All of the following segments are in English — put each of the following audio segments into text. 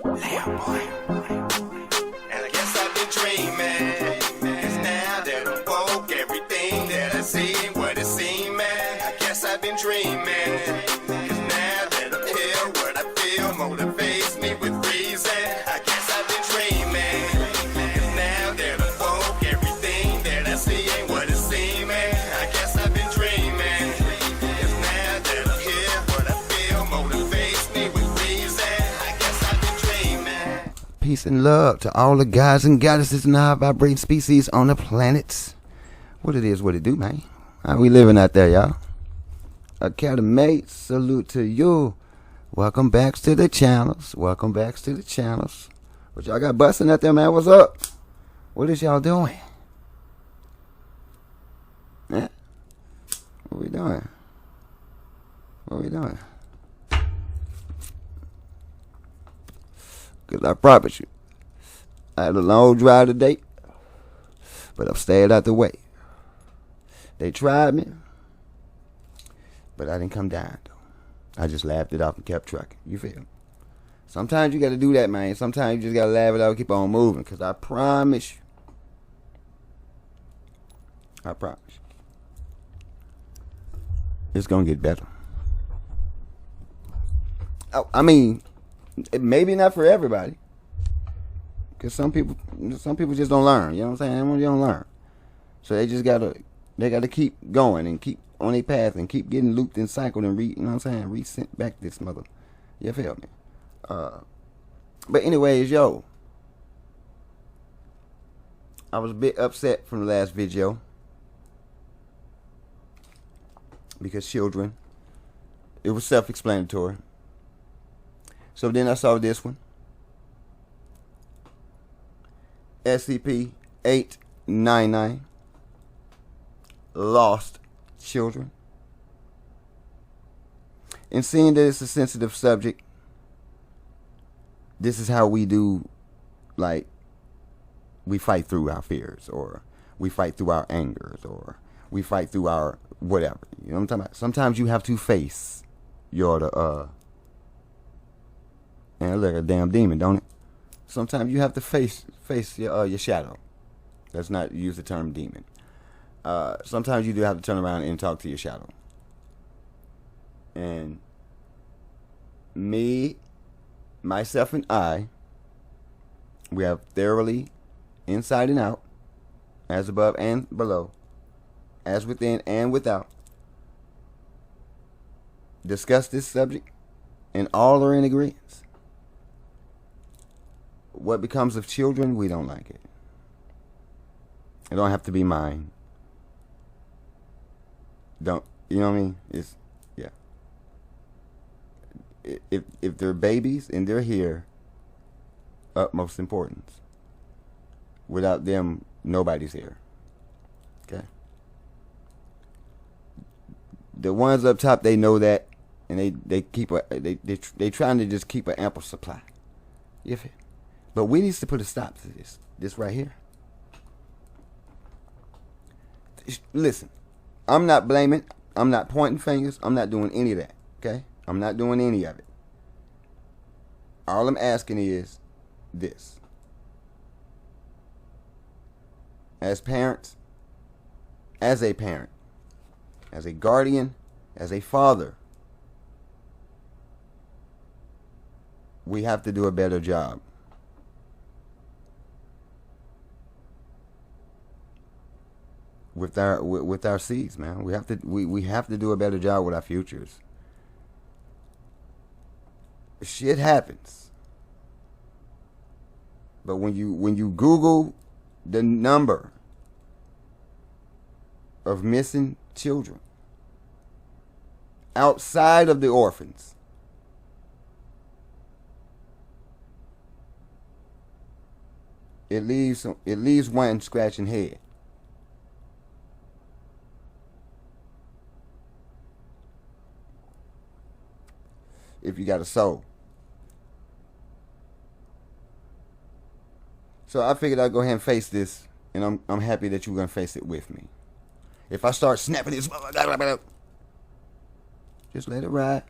Lamb boy. And I guess I've been dreaming. Cause now that I'm woke, everything that I see ain't what it seems. I guess I've been dreaming. Cause now that I'm here, what I feel motivates me with reason. I guess I've been dreaming. Cause now that I'm woke, everything that I see ain't what it seems. I guess I've been dreaming. Cause now that I'm here, what I feel motivates me with reason. I guess I've been dreaming. Peace and love to all the gods and goddesses and high vibrating species on the planet. What it is, what it do, man. How we living out there, y'all? Academy, salute to you. Welcome back to the channels. Welcome back to the channels. What y'all got busting out there, man? What's up? What is y'all doing? Yeah. What we doing? What we doing? Because I promise you, I had a long drive today, but I've stayed out the way. They tried me, but I didn't come down, though. I just laughed it off and kept trucking. You feel me? Sometimes you got to do that, man. Sometimes you just got to laugh it off and keep on moving, because I promise you, it's going to get better. Oh, I mean, maybe not for everybody, because some people just don't learn. You know what I'm saying? They don't learn, so they just gotta keep going and keep on their path and keep getting looped and cycled and you know what I'm saying, resent back this mother. You feel me? But anyways, yo, I was a bit upset from the last video because children. It was self-explanatory. So then I saw this one. SCP-899. Lost children. And seeing that it's a sensitive subject, this is how we do, like, we fight through our fears, or we fight through our angers, or we fight through our whatever. You know what I'm talking about? Sometimes you have to face your and it look like a damn demon, don't it? Sometimes you have to face your shadow. Let's not use the term demon. Sometimes you do have to turn around and talk to your shadow. And me, myself, and I, we have thoroughly, inside and out, as above and below, as within and without, discussed this subject, and all are in agreement. What becomes of children, we don't like it. It don't have to be mine. Don't, you know what I mean? It's, yeah. If they're babies and they're here, utmost importance. Without them, nobody's here. Okay? The ones up top, they know that, and they keep they trying to just keep an ample supply. You feel? But we need to put a stop to this right here. Listen, I'm not blaming. I'm not pointing fingers. I'm not doing any of that. Okay? I'm not doing any of it. All I'm asking is this. As parents, as a parent, as a guardian, as a father, we have to do a better job. With our seeds, man, we have to do a better job with our futures. Shit happens, but when you Google the number of missing children outside of the orphans, it leaves one scratching head. If you got a soul. So I figured I'd go ahead and face this, and I'm happy that you're gonna face it with me. If I start snapping this, just let it ride.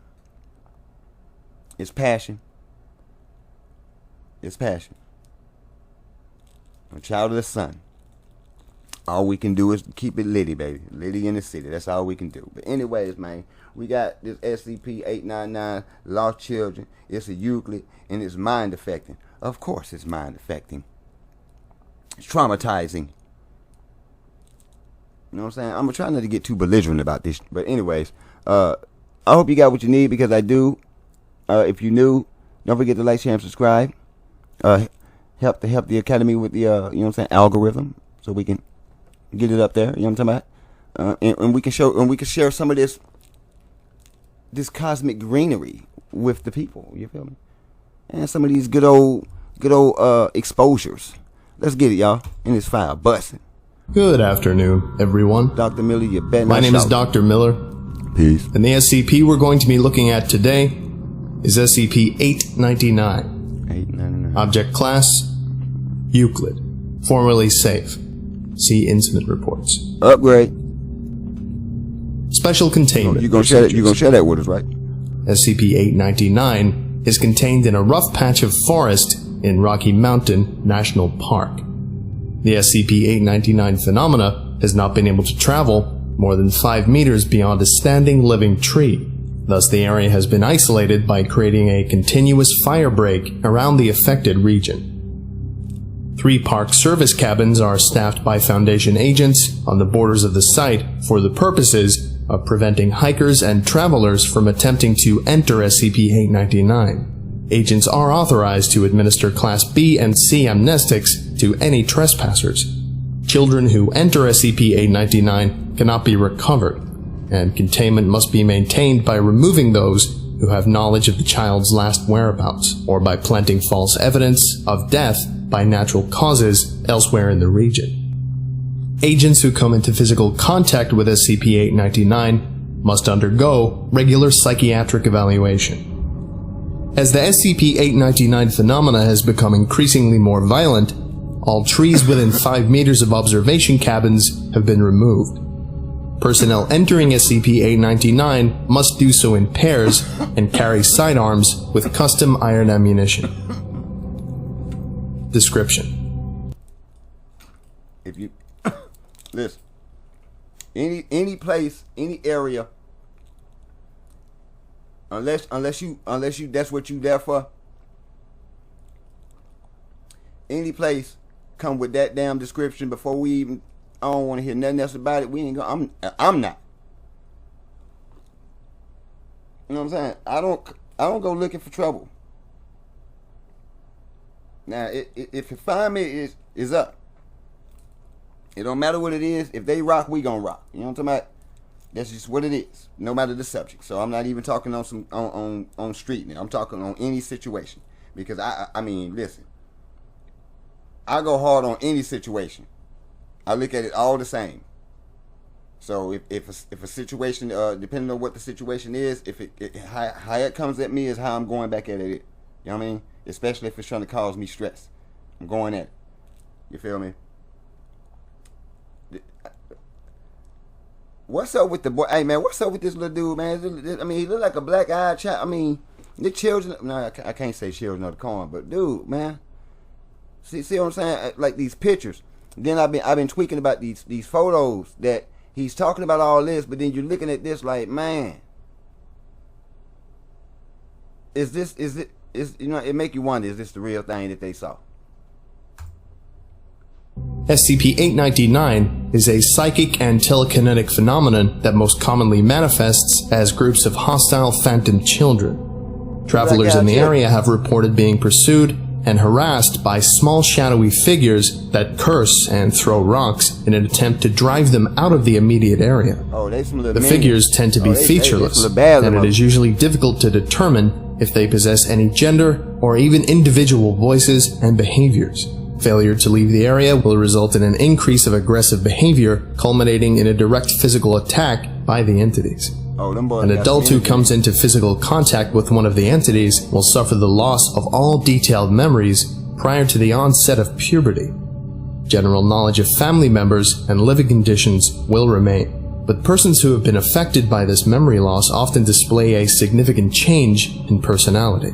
It's passion. It's passion. A child of the sun. All we can do is keep it litty, baby. Litty in the city. That's all we can do. But anyways, man, we got this SCP-899, Lost Children. It's a Euclid, and it's mind affecting. Of course it's mind affecting. It's traumatizing. You know what I'm saying? I'm trying not to get too belligerent about this. But anyways, I hope you got what you need, because I do. If you're new, don't forget to like, share, and subscribe. Help the Academy with the, you know what I'm saying, algorithm, so we can get it up there. You know what I'm talking about? And we can share some of this cosmic greenery with the people. You feel me? And some of these good old exposures. Let's get it, y'all. In this file, bustin'. Good afternoon, everyone. Dr. Miller, you better My not name is shout. Dr. Miller, Peace. and the SCP we're going to be looking at today is SCP-899. 899. Object Class: Euclid. Formerly Safe. See Incident Reports. Upgrade. Special Containment You gonna share that? You gonna share that with us, right? SCP-899 is contained in a rough patch of forest in Rocky Mountain National Park. The SCP-899 phenomena has not been able to travel more than 5 meters beyond a standing living tree. Thus, the area has been isolated by creating a continuous fire break around the affected region. 3 park service cabins are staffed by Foundation agents on the borders of the site for the purposes of preventing hikers and travelers from attempting to enter SCP-899. Agents are authorized to administer Class B and C amnestics to any trespassers. Children who enter SCP-899 cannot be recovered, and containment must be maintained by removing those who have knowledge of the child's last whereabouts, or by planting false evidence of death by natural causes elsewhere in the region. Agents who come into physical contact with SCP-899 must undergo regular psychiatric evaluation. As the SCP-899 phenomena has become increasingly more violent, all trees within 5 meters of observation cabins have been removed. Personnel entering SCP-899 must do so in pairs and carry sidearms with custom iron ammunition. Description: If you listen, any place, any area, unless you that's what you there for. Any place come with that damn description before we even. I don't want to hear nothing else about it. We ain't go. I'm not. You know what I'm saying? I don't go looking for trouble. Now, if you find me, it's up. It don't matter what it is. If they rock, we gonna rock. You know what I'm talking about? That's just what it is. No matter the subject. So I'm not even talking on some on street now. I'm talking on any situation, because I mean, listen. I go hard on any situation. I look at it all the same. So if a situation, depending on what the situation is, how it comes at me is how I'm going back at it. You know what I mean? Especially if it's trying to cause me stress, I'm going at it. You feel me? What's up with the boy? Hey man, what's up with this little dude, man? I mean, he look like a black-eyed child. I mean, the children. No, I can't say children of the corn, but dude, man. See what I'm saying? Like these pictures. Then I've been tweaking about these photos that he's talking about all this, but then you're looking at this like, man, is you know, it make you wonder, is this the real thing that they saw? SCP-899 is a psychic and telekinetic phenomenon that most commonly manifests as groups of hostile phantom children. Travelers in the area have reported being pursued and harassed by small shadowy figures that curse and throw rocks in an attempt to drive them out of the immediate area. The figures tend to be featureless, and it is usually difficult to determine if they possess any gender or even individual voices and behaviors. Failure to leave the area will result in an increase of aggressive behavior, culminating in a direct physical attack by the entities. An adult who comes into physical contact with one of the entities will suffer the loss of all detailed memories prior to the onset of puberty. General knowledge of family members and living conditions will remain, but persons who have been affected by this memory loss often display a significant change in personality.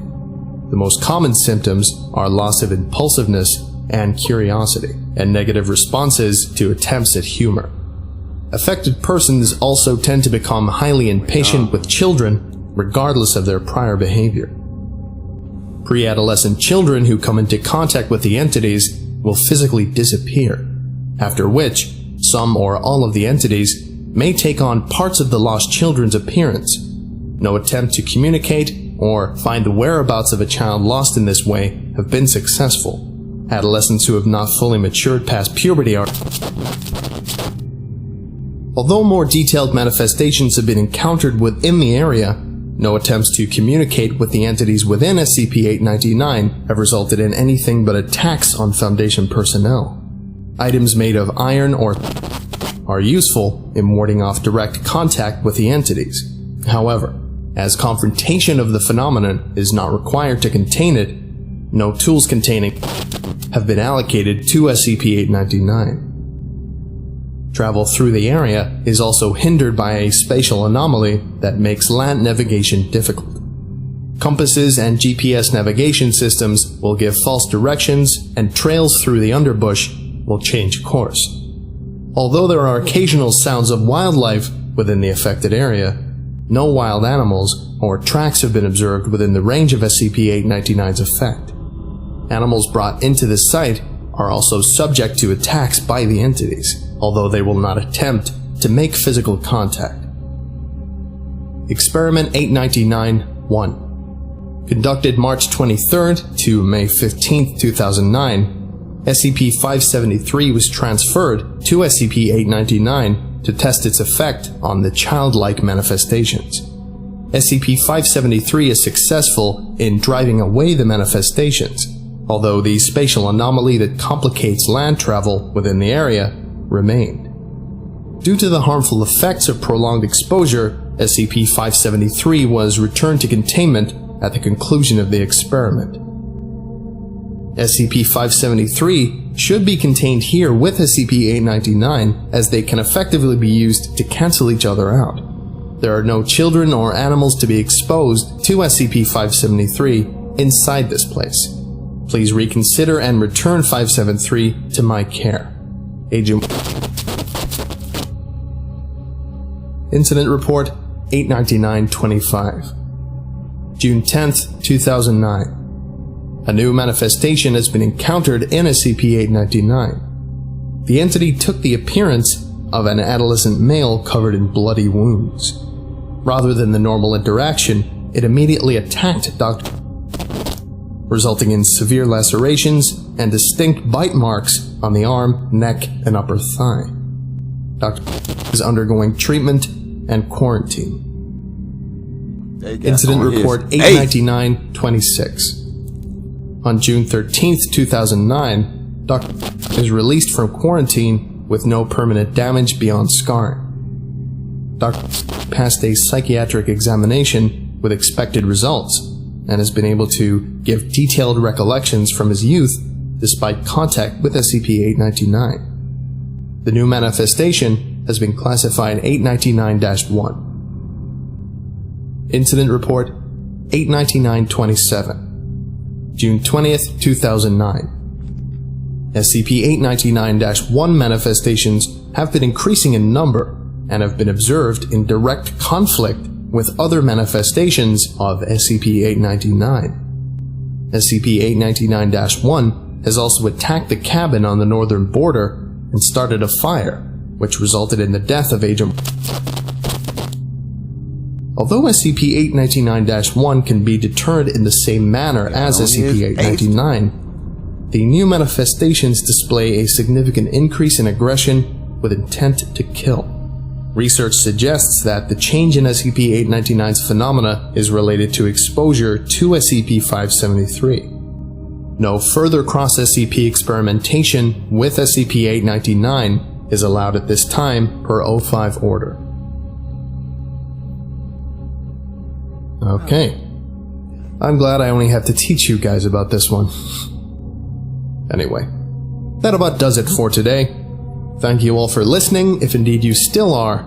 The most common symptoms are loss of impulsiveness and curiosity, and negative responses to attempts at humor. Affected persons also tend to become highly impatient with children, regardless of their prior behavior. Pre-adolescent children who come into contact with the entities will physically disappear, after which some or all of the entities may take on parts of the lost children's appearance. No attempt to communicate or find the whereabouts of a child lost in this way have been successful. Adolescents who have not fully matured past puberty are... Although more detailed manifestations have been encountered within the area, no attempts to communicate with the entities within SCP-899 have resulted in anything but attacks on Foundation personnel. Items made of iron or are useful in warding off direct contact with the entities. However, as confrontation of the phenomenon is not required to contain it, no tools containing have been allocated to SCP-899. Travel through the area is also hindered by a spatial anomaly that makes land navigation difficult. Compasses and GPS navigation systems will give false directions, and trails through the underbush will change course. Although there are occasional sounds of wildlife within the affected area, no wild animals or tracks have been observed within the range of SCP-899's effect. Animals brought into this site are also subject to attacks by the entities, although they will not attempt to make physical contact. Experiment 899-1. Conducted March 23rd to May 15th, 2009, SCP-573 was transferred to SCP-899 to test its effect on the childlike manifestations. SCP-573 is successful in driving away the manifestations, although the spatial anomaly that complicates land travel within the area remained. Due to the harmful effects of prolonged exposure, SCP-573 was returned to containment at the conclusion of the experiment. SCP-573 should be contained here with SCP-899, as they can effectively be used to cancel each other out. There are no children or animals to be exposed to SCP-573 inside this place. Please reconsider and return 573 to my care. Agent Incident Report 899-25 June 10th, 2009. A new manifestation has been encountered in SCP-899. The entity took the appearance of an adolescent male covered in bloody wounds. Rather than the normal interaction, it immediately attacked Dr. resulting in severe lacerations and distinct bite marks on the arm, neck, and upper thigh. Dr. is undergoing treatment and quarantine. Incident Report 899-26. On June 13th, 2009, Dr. is released from quarantine with no permanent damage beyond scarring. Dr. passed a psychiatric examination with expected results and has been able to give detailed recollections from his youth despite contact with SCP-899. The new manifestation has been classified 899-1. Incident Report 899-27 June 20th, 2009. SCP-899-1 manifestations have been increasing in number and have been observed in direct conflict with other manifestations of SCP-899. SCP-899-1 has also attacked the cabin on the northern border and started a fire, which resulted in the death of Agent. Although SCP-899-1 can be deterred in the same manner as SCP-899, the new manifestations display a significant increase in aggression with intent to kill. Research suggests that the change in SCP-899's phenomena is related to exposure to SCP-573. No further cross-SCP experimentation with SCP-899 is allowed at this time per O5 order. Okay. I'm glad I only have to teach you guys about this one. Anyway, that about does it for today. Thank you all for listening, if indeed you still are,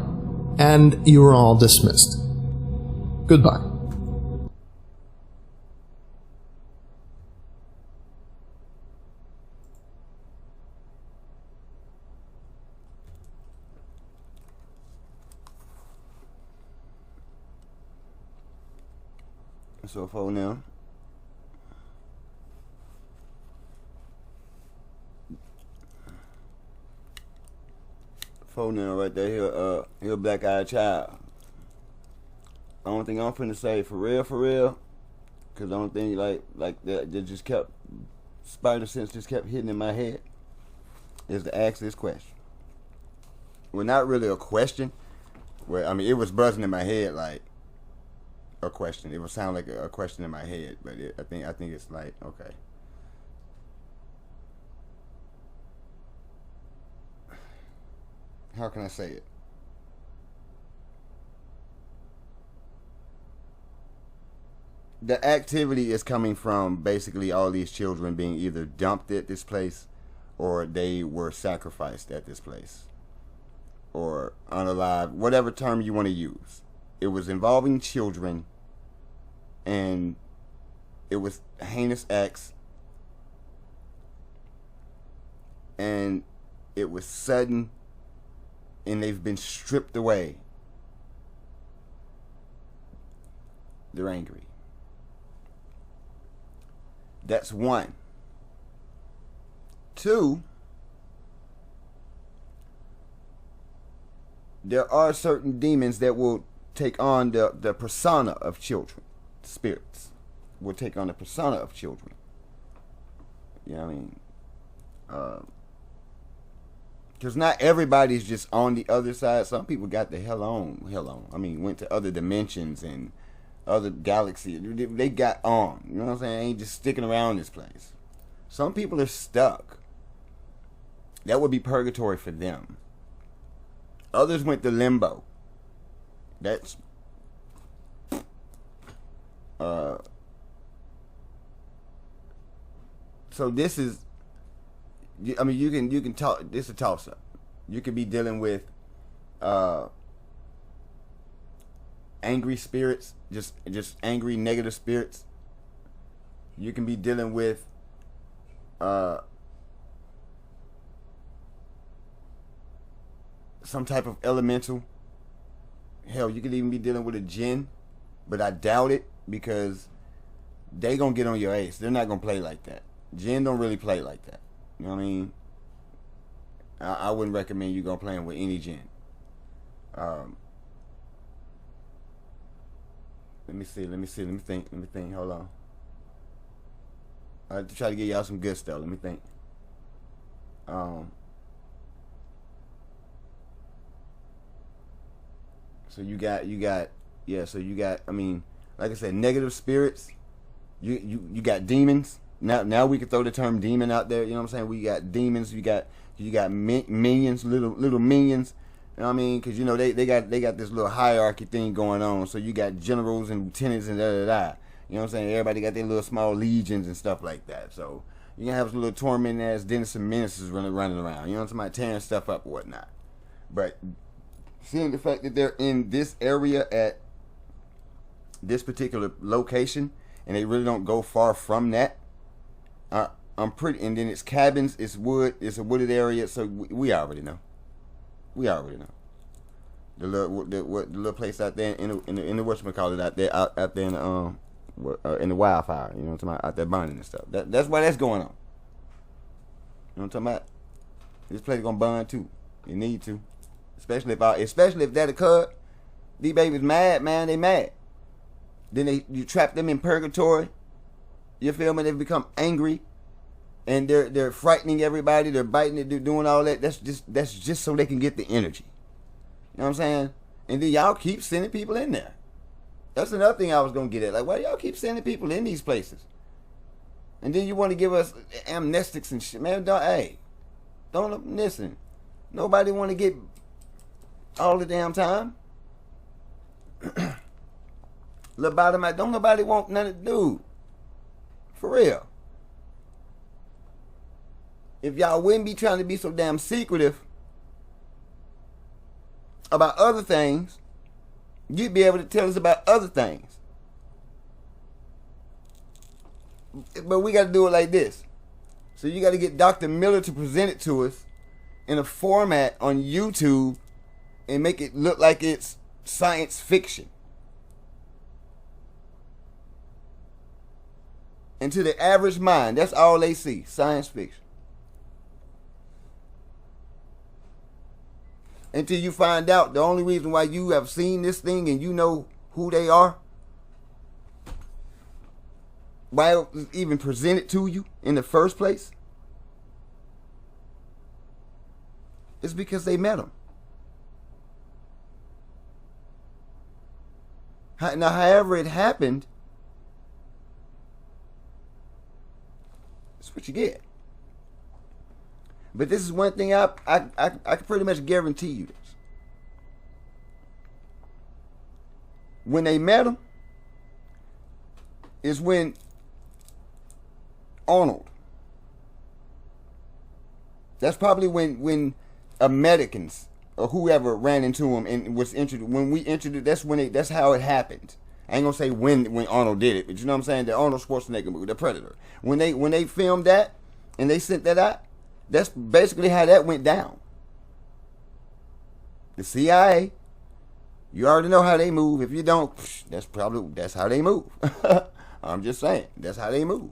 and you are all dismissed. Goodbye. So for now, right there, he a black-eyed child. I don't think I'm finna say for real, cause I don't think like that just kept spider sense just kept hitting in my head. Is to ask this question. Well, not really a question. Well, I mean, it was buzzing in my head like a question. It would sound like a question in my head, but I think it's like, okay. How can I say it? The activity is coming from basically all these children being either dumped at this place or they were sacrificed at this place or unalive, whatever term you want to use. It was involving children and it was heinous acts and it was sudden and they've been stripped away. They're angry. That's one. Two, there are certain demons that will take on the persona of children. Spirits will take on the persona of children. You know what I mean? Because not everybody's just on the other side. Some people got the hell on. I mean, went to other dimensions and other galaxies. They got on. You know what I'm saying? Ain't just sticking around this place. Some people are stuck. That would be purgatory for them. Others went to limbo. That's so this is, I mean, you can talk. This is a toss up. You could be dealing with angry spirits, just angry negative spirits. You can be dealing with some type of elemental. Hell, you could even be dealing with a jinn, but I doubt it because they gonna get on your ass. They're not gonna play like that. Jinn don't really play like that. You know what I mean? I wouldn't recommend you go playing with any jinn. Let me think. Hold on. I have to try to get y'all some good stuff. Let me think. So you got, I mean, like I said, negative spirits. You got demons. Now we can throw the term demon out there. You know what I'm saying? We got demons. You got minions, little minions. You know what I mean? Because you know they got this little hierarchy thing going on. So you got generals and lieutenants and da. You know what I'm saying? Everybody got their little small legions and stuff like that. So you can have some little tormenting ass Denison menaces running around. You know what I'm saying? Tearing stuff up or whatnot. But seeing the fact that they're in this area at this particular location and they really don't go far from that, I'm pretty. And then it's cabins, it's wood, it's a wooded area, so we already know. The little place out there in the whatchamacallit out there in the wildfire. You know what I'm talking about? Out there burning and stuff. That's why that's going on. You know what I'm talking about? This place gonna burn too. You need to. Especially if that occurred. These babies mad, man. They mad. Then you trap them in purgatory. You feel me? They become angry, and they're frightening everybody. They're biting it. They're doing all that. That's just so they can get the energy. You know what I'm saying? And then y'all keep sending people in there. That's another thing I was gonna get at. Like, why y'all keep sending people in these places? And then you want to give us amnestics and shit, man. Don't listen. Nobody want to get all the damn time. Lobotomized. Don't nobody want none of dude. For real. If y'all wouldn't be trying to be so damn secretive about other things, you'd be able to tell us about other things. But we got to do it like this. So you got to get Dr. Miller to present it to us in a format on YouTube and make it look like it's science fiction. And to the average mind, that's all they see, science fiction. Until you find out the only reason why you have seen this thing and you know who they are, why it was even presented to you in the first place, it's because they met them. Now, however it happened, that's what you get. But this is one thing I can pretty much guarantee you this. When they met him is when Arnold. That's probably when Americans or whoever ran into him and was introduced. When we introduced, that's how it happened. I ain't gonna say when Arnold did it, but you know what I'm saying? The Arnold Schwarzenegger movie, The Predator. When they filmed that and they sent that out, that's basically how that went down. The CIA, you already know how they move. If you don't, that's how they move. I'm just saying, that's how they move.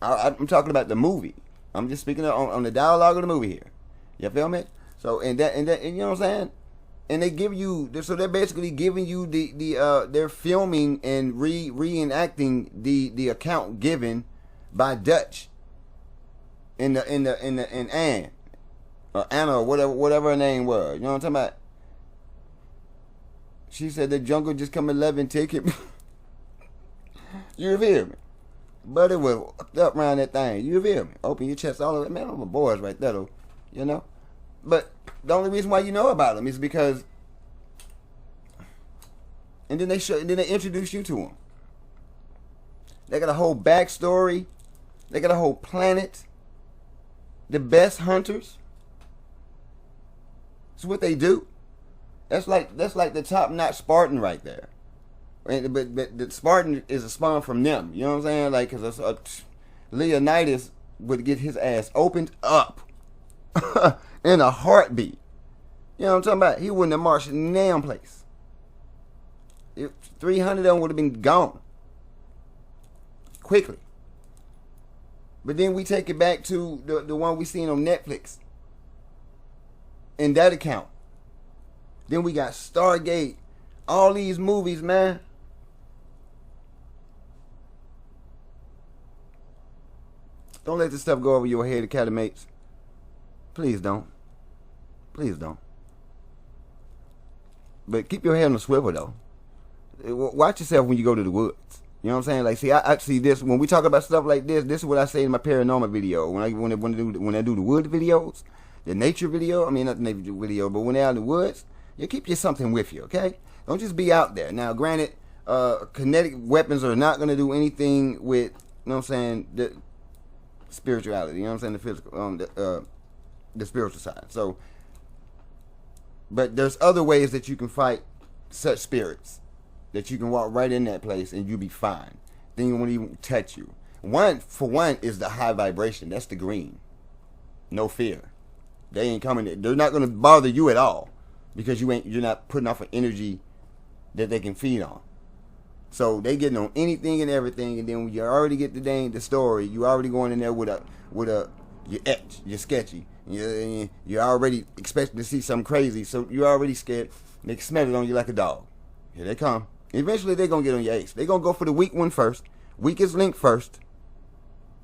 I'm talking about the movie. I'm just speaking on the dialogue of the movie here. You feel me? So and you know what I'm saying? And they give you, so they're basically giving you they're filming and reenacting the account given by Dutch in Anne or Anna or whatever her name was. You know what I'm talking about? She said the jungle just come 11 ticket. You feel me? But it was up around that thing. You feel me? Open your chest all of it. Man, I'm a boys right there though. You know? But the only reason why you know about them is because, and then they introduce you to them. They got a whole backstory. They got a whole planet. The best hunters. That's what they do. That's like the top-notch Spartan right there. But the Spartan is a spawn from them. You know what I'm saying? Like, because Leonidas would get his ass opened up in a heartbeat. You know what I'm talking about? He wouldn't have marched in the damn place. 300 of them would have been gone quickly. But then we take it back to the one we seen on Netflix. In that account. Then we got Stargate. All these movies, man. Don't let this stuff go over your head, Academy mates. Please don't. Please don't. But keep your head on the swivel, though. Watch yourself when you go to the woods. You know what I'm saying? Like, see, I see this when we talk about stuff like this. This is what I say in my paranormal video. When I do the wood videos, the nature video. I mean, not the nature video, but when they're out in the woods, you keep your something with you, okay? Don't just be out there. Now, granted, kinetic weapons are not going to do anything with, you know what I'm saying, the spirituality. You know what I'm saying? The physical, the spiritual side. So, but there's other ways that you can fight such spirits. That you can walk right in that place and you'll be fine. Then you won't even touch you. One is the high vibration. That's the green. No fear. They ain't coming. They're not going to bother you at all because you're not putting off an energy that they can feed on. So they getting on anything and everything, and then when you already get the story, you already going in there with you're etched, you're sketchy, you're already expecting to see something crazy, so you're already scared. They can smell it on you like a dog. Here they come. Eventually they're gonna get on your ace. They're gonna go for the weak one first, weakest link first,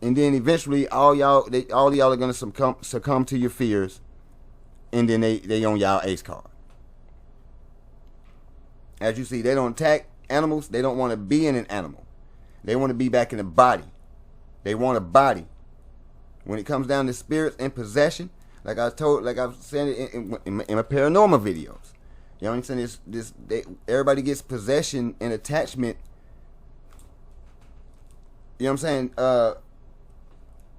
and then eventually all y'all are gonna succumb to your fears, and then they on y'all ace card. As you see, they don't attack animals. They don't want to be in an animal. They want to be back in a body. They want a body. When it comes down to spirits and possession, like I've said it in my paranormal videos. You know what I'm saying? Everybody gets possession and attachment. You know what I'm saying?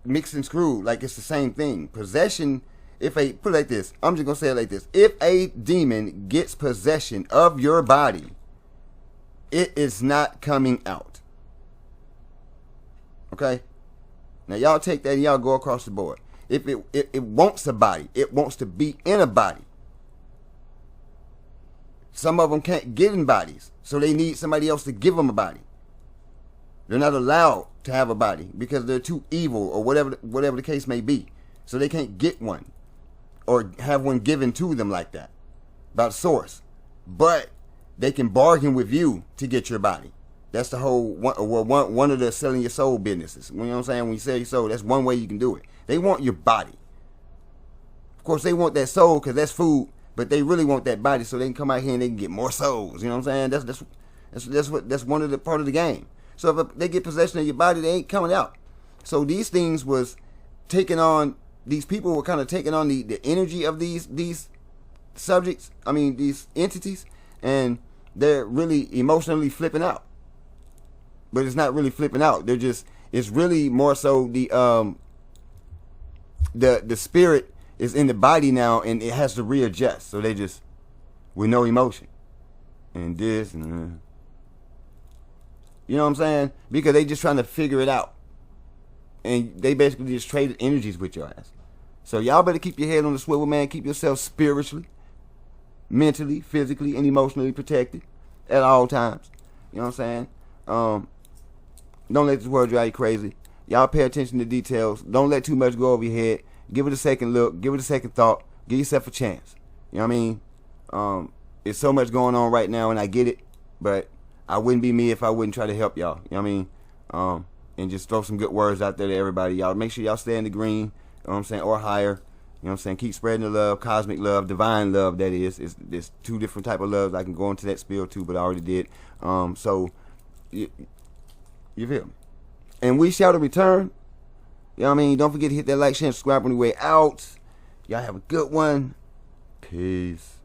Mixed and screwed, like it's the same thing. Possession. Put it like this. I'm just gonna say it like this. If a demon gets possession of your body, it is not coming out. Okay? Now y'all take that and y'all go across the board. If it wants a body, it wants to be in a body. Some of them can't get in bodies, so they need somebody else to give them a body. They're not allowed to have a body because they're too evil or whatever the case may be. So they can't get one or have one given to them like that by the source. But they can bargain with you to get your body. That's the whole one of the selling your soul businesses. You know what I'm saying? When you sell your soul, that's one way you can do it. They want your body. Of course, they want that soul because that's food, but they really want that body so they can come out here and they can get more souls. You know what I'm saying? That's one of the part of the game. So if they get possession of your body, they ain't coming out. So these things was taking on, these people were kind of taking on the energy of these subjects, these entities, and they're really emotionally flipping out. But it's not really flipping out. It's really more so the spirit is in the body now and it has to readjust. So they just, with no emotion. And this and you know what I'm saying? Because they just trying to figure it out. And they basically just traded energies with your ass. So y'all better keep your head on the swivel, man. Keep yourself spiritually, mentally, physically, and emotionally protected at all times. You know what I'm saying? Don't let this world drive you crazy. Y'all pay attention to details. Don't let too much go over your head. Give it a second look. Give it a second thought. Give yourself a chance. You know what I mean? There's so much going on right now, and I get it. But I wouldn't be me if I wouldn't try to help y'all. You know what I mean? And just throw some good words out there to everybody. Y'all make sure y'all stay in the green. You know what I'm saying? Or higher. You know what I'm saying? Keep spreading the love. Cosmic love. Divine love, that is. There's two different type of loves. I can go into that spiel too, but I already did. So... You feel me? And we shall return. You know what I mean? Don't forget to hit that like, share, and subscribe on the way out. Y'all have a good one. Peace.